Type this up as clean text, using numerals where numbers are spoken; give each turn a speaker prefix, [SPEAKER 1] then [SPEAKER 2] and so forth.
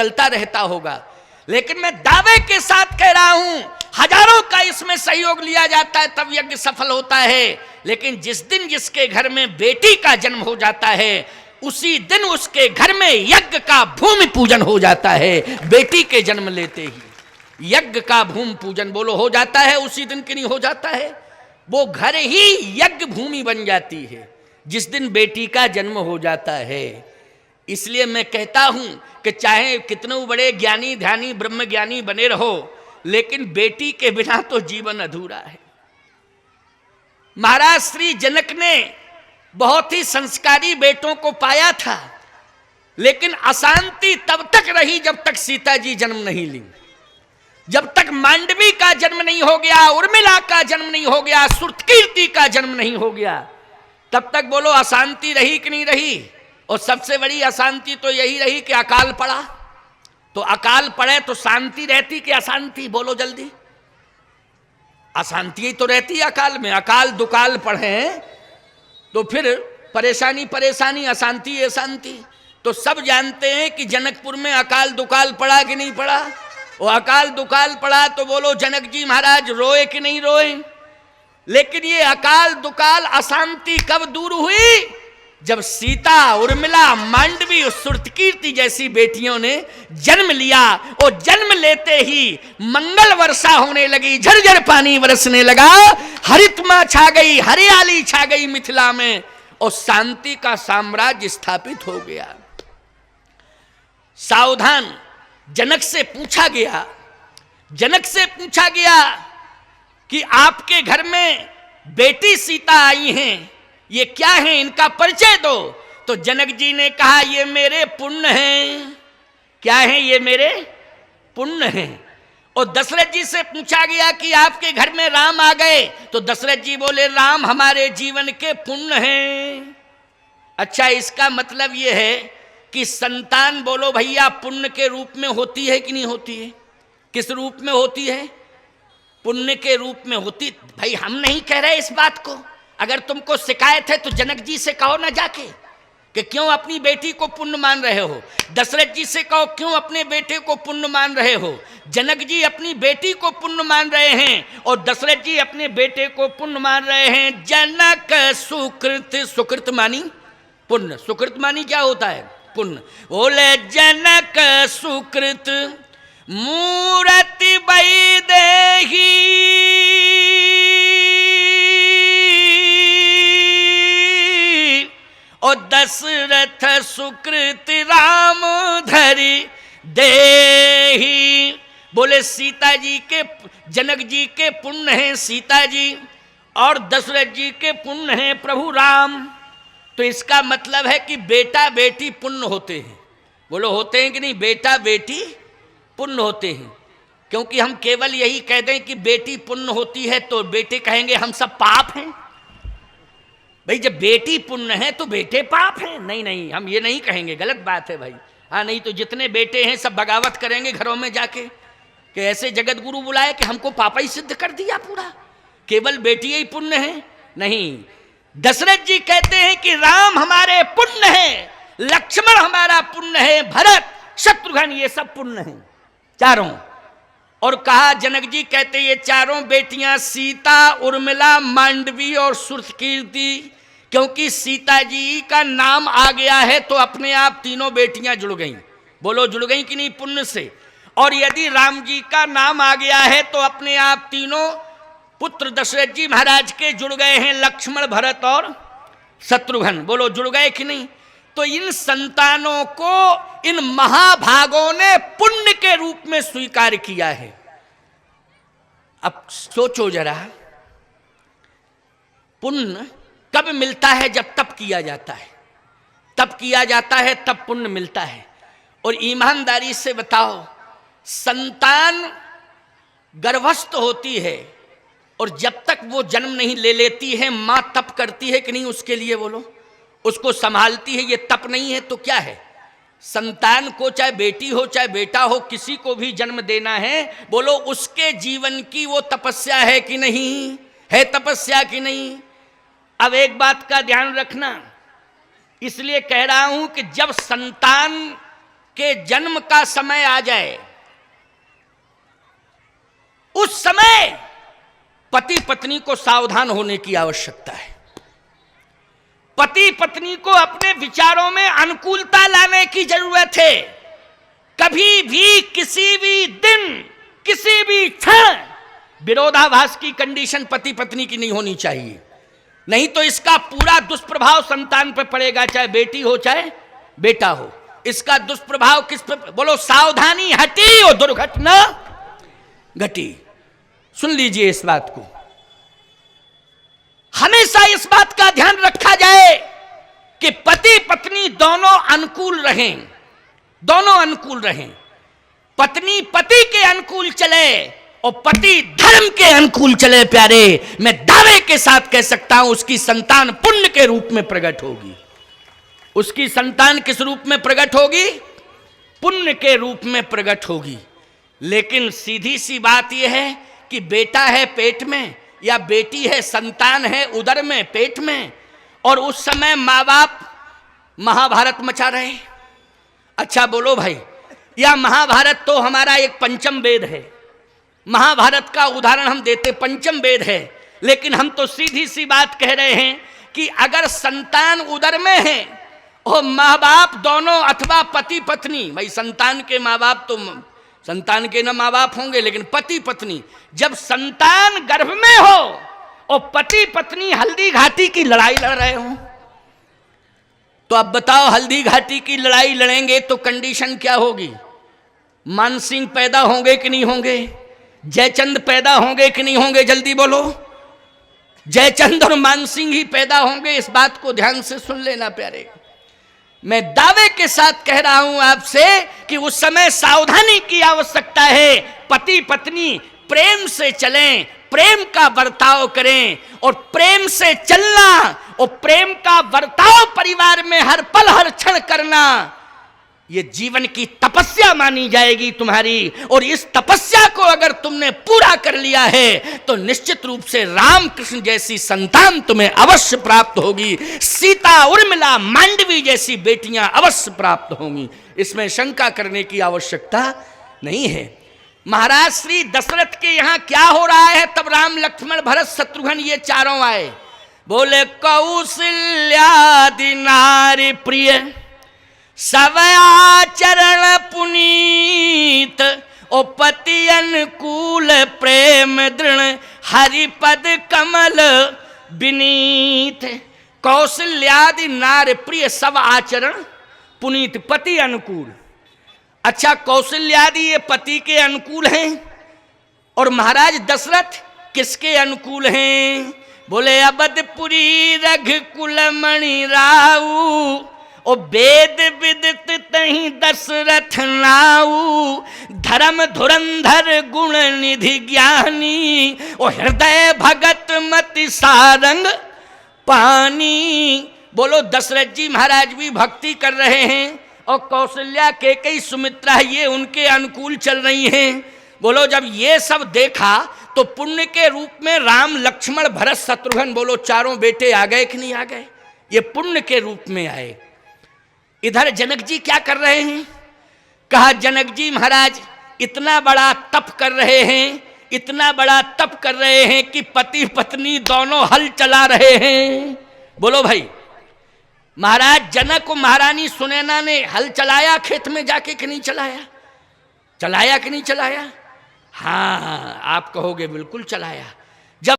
[SPEAKER 1] चलता रहता होगा। लेकिन मैं दावे के साथ कह रहा हूं, हजारों का इसमें सहयोग लिया जाता है तब यज्ञ सफल होता है। लेकिन जिस दिन जिसके घर में बेटी का जन्म हो जाता है, उसी दिन उसके घर में यज्ञ का भूमि पूजन हो जाता है। बेटी के जन्म लेते ही यज्ञ का भूमि पूजन बोलो हो जाता है उसी दिन कि नहीं हो जाता है? वो घर ही यज्ञ भूमि बन जाती है जिस दिन बेटी का जन्म हो जाता है। इसलिए मैं कहता हूं कि चाहे कितने बड़े ज्ञानी ध्यानी ब्रह्म ज्ञानी बने रहो, लेकिन बेटी के बिना तो जीवन अधूरा है। महाराज श्री जनक ने बहुत ही संस्कारी बेटों को पाया था, लेकिन अशांति तब तक रही जब तक सीता जी जन्म नहीं ली, जब तक मांडवी का जन्म नहीं हो गया, उर्मिला का जन्म नहीं हो गया, श्रुतकीर्ति का जन्म नहीं हो गया, तब तक बोलो अशांति रही कि नहीं रही? और सबसे बड़ी अशांति तो यही रही कि अकाल पड़ा। तो अकाल पड़े तो शांति रहती कि अशांति? बोलो जल्दी। अशांति ही तो रहती है अकाल में। अकाल दुकाल पढ़े तो फिर परेशानी परेशानी, अशांति अशांति। तो सब जानते हैं कि जनकपुर में अकाल दुकाल पड़ा कि नहीं पड़ा। वो अकाल दुकाल पड़ा तो बोलो जनक जी महाराज रोए कि नहीं रोए। लेकिन ये अकाल दुकाल अशांति कब दूर हुई? जब सीता, उर्मिला, मांडवी और श्रुतकीर्ति जैसी बेटियों ने जन्म लिया। और जन्म लेते ही मंगल वर्षा होने लगी, झरझर पानी बरसने लगा, हरितमा छा गई, हरियाली छा गई मिथिला में, और शांति का साम्राज्य स्थापित हो गया। सावधान। जनक से पूछा गया कि आपके घर में बेटी सीता आई हैं, ये क्या है, इनका परिचय दो। तो जनक जी ने कहा ये मेरे पुण्य हैं। क्या है? ये मेरे पुण्य हैं। और दशरथ जी से पूछा गया कि आपके घर में राम आ गए, तो दशरथ जी बोले राम हमारे जीवन के पुण्य हैं। अच्छा, इसका मतलब ये है कि संतान बोलो भैया पुण्य के रूप में होती है कि नहीं होती है? किस रूप में होती है? पुण्य के रूप में होती। भाई हम नहीं कह रहे इस बात को। अगर तुमको शिकायत है तो जनक जी से कहो ना जाके कि क्यों अपनी बेटी को पुण्य मान रहे हो। दशरथ जी से कहो क्यों अपने बेटे को पुण्य मान रहे हो। जनक जी अपनी बेटी को पुण्य मान रहे हैं और दशरथ जी अपने बेटे को पुण्य मान रहे हैं। जनक सुकृत, सुकृत मानी पुण्य, सुकृत मानी क्या होता है? पुण्य। बोले जनक सुकृत मूर्ति वैदेही, और दशरथ सुकृत राम धरि देही। बोले सीता जी के, जनक जी के पुण्य हैं सीता जी, और दशरथ जी के पुण्य हैं प्रभु राम। तो इसका मतलब है कि बेटा बेटी पुण्य होते हैं। बोलो होते हैं कि नहीं? बेटा बेटी पुण्य होते हैं। क्योंकि हम केवल यही कह दें कि बेटी पुण्य होती है तो बेटे कहेंगे हम सब पाप हैं। भाई जब बेटी पुण्य है तो बेटे पाप हैं? नहीं नहीं, हम ये नहीं कहेंगे, गलत बात है भाई। हाँ, नहीं तो जितने बेटे हैं सब बगावत करेंगे घरों में जाके कि ऐसे जगत गुरु बुलाए कि हमको पापा ही सिद्ध कर दिया पूरा, केवल बेटी ही पुण्य है। नहीं, दशरथ जी कहते हैं कि राम हमारे पुण्य है, लक्ष्मण हमारा पुण्य है, भरत शत्रुघ्न ये सब पुण्य हैं चारों। और कहा जनक जी कहते ये चारों बेटियां सीता, उर्मिला, मांडवी और श्रुतकीर्ति, क्योंकि सीता जी का नाम आ गया है तो अपने आप तीनों बेटियां जुड़ गईं। बोलो जुड़ गईं कि नहीं पुण्य से। और यदि राम जी का नाम आ गया है तो अपने आप तीनों पुत्र दशरथ जी महाराज के जुड़ गए हैं, लक्ष्मण, भरत और शत्रुघ्न। बोलो जुड़ गए कि नहीं। तो इन संतानों को इन महाभागों ने पुण्य के रूप में स्वीकार किया है। अब सोचो जरा, पुण्य कब मिलता है? जब तप किया जाता है, तप किया जाता है तब पुण्य मिलता है। और ईमानदारी से बताओ, संतान गर्भस्थ होती है और जब तक वो जन्म नहीं ले लेती है मां तप करती है कि नहीं उसके लिए? बोलो, उसको संभालती है। ये तप नहीं है तो क्या है? संतान को चाहे बेटी हो चाहे बेटा हो, किसी को भी जन्म देना है, बोलो उसके जीवन की वो तपस्या है कि नहीं है? तपस्या कि नहीं? अब एक बात का ध्यान रखना, इसलिए कह रहा हूं कि जब संतान के जन्म का समय आ जाए, उस समय पति पत्नी को सावधान होने की आवश्यकता है। पति पत्नी को अपने विचारों में अनुकूलता लाने की जरूरत है। कभी भी किसी भी दिन किसी भी क्षण विरोधाभास की कंडीशन पति पत्नी की नहीं होनी चाहिए, नहीं तो इसका पूरा दुष्प्रभाव संतान पर पड़ेगा, चाहे बेटी हो चाहे बेटा हो। इसका दुष्प्रभाव किस पे? बोलो, सावधानी हटी और दुर्घटना घटी। सुन लीजिए इस बात को, हमेशा इस बात का ध्यान रखा जाए कि पति पत्नी दोनों अनुकूल रहें, दोनों अनुकूल रहें। पत्नी पति के अनुकूल चले और पति धर्म के अनुकूल चले। प्यारे, मैं दावे के साथ कह सकता हूं उसकी संतान पुण्य के रूप में प्रकट होगी। उसकी संतान किस रूप में प्रकट होगी? पुण्य के रूप में प्रकट होगी। लेकिन सीधी सी बात यह है कि बेटा है पेट में या बेटी है, संतान है उदर में, पेट में, और उस समय माँ बाप महाभारत मचा रहे। अच्छा बोलो भाई, या महाभारत तो हमारा एक पंचम वेद है, महाभारत का उदाहरण हम देते, पंचम वेद है, लेकिन हम तो सीधी सी बात कह रहे हैं कि अगर संतान उदर में है और माँ बाप दोनों अथवा पति पत्नी, भाई संतान के माँ बाप तो संतान के न माँ बाप होंगे, लेकिन पति पत्नी, जब संतान गर्भ में हो और पति पत्नी हल्दी घाटी की लड़ाई लड़ रहे हो, तो अब बताओ हल्दी घाटी की लड़ाई लड़ेंगे तो कंडीशन क्या होगी? मानसिंह पैदा होंगे कि नहीं होंगे? जयचंद पैदा होंगे कि नहीं होंगे? जल्दी बोलो। जयचंद और मानसिंह ही पैदा होंगे, इस बात को ध्यान से सुन लेना प्यारे। मैं दावे के साथ कह रहा हूं आपसे कि उस समय सावधानी की आवश्यकता है। पति पत्नी प्रेम से चलें, प्रेम का बर्ताव करें, और प्रेम से चलना और प्रेम का बर्ताव परिवार में हर पल हर क्षण करना, ये जीवन की तपस्या मानी जाएगी तुम्हारी। और इस तपस्या को अगर तुमने पूरा कर लिया है तो निश्चित रूप से राम कृष्ण जैसी संतान तुम्हें अवश्य प्राप्त होगी, सीता उर्मिला मांडवी जैसी बेटियां अवश्य प्राप्त होंगी, इसमें शंका करने की आवश्यकता नहीं है। महाराज श्री दशरथ के यहां क्या हो रहा है? तब राम लक्ष्मण भरत शत्रुघ्न ये चारों आए, बोले कौशल्यादि नारी प्रिय सब आचरण पुनीत, ओ पति अनुकूल प्रेम दृढ़ हरिपद कमल विनीत। कौशल्यादि नार प्रिय सब आचरण पुनीत, पति अनुकूल। अच्छा, कौशल्यादि ये पति के अनुकूल हैं, और महाराज दशरथ किसके अनुकूल हैं? बोले अवधपुरी रघुकुल मणि राऊ, ओ वेद विदित तहि दशरथ नाऊ, धर्म धुरंधर गुण निधि ज्ञानी, ओ हृदय भगत मति सारंग पानी। बोलो, दशरथ जी महाराज भी भक्ति कर रहे हैं और कौशल्या केकई सुमित्रा ये उनके अनुकूल चल रही हैं। बोलो, जब ये सब देखा तो पुण्य के रूप में राम लक्ष्मण भरत शत्रुघ्न, बोलो चारों बेटे आ गए कि नहीं आ गए? ये पुण्य के रूप में आए। इधर जनक जी क्या कर रहे हैं? कहा जनक जी महाराज इतना बड़ा तप कर रहे हैं, इतना बड़ा तप कर रहे हैं कि पति पत्नी दोनों हल चला रहे हैं। बोलो भाई, महाराज जनक और महारानी सुनैना ने हल चलाया खेत में जाके कि नहीं चलाया? चलाया कि नहीं चलाया? हाँ, आप कहोगे बिल्कुल चलाया।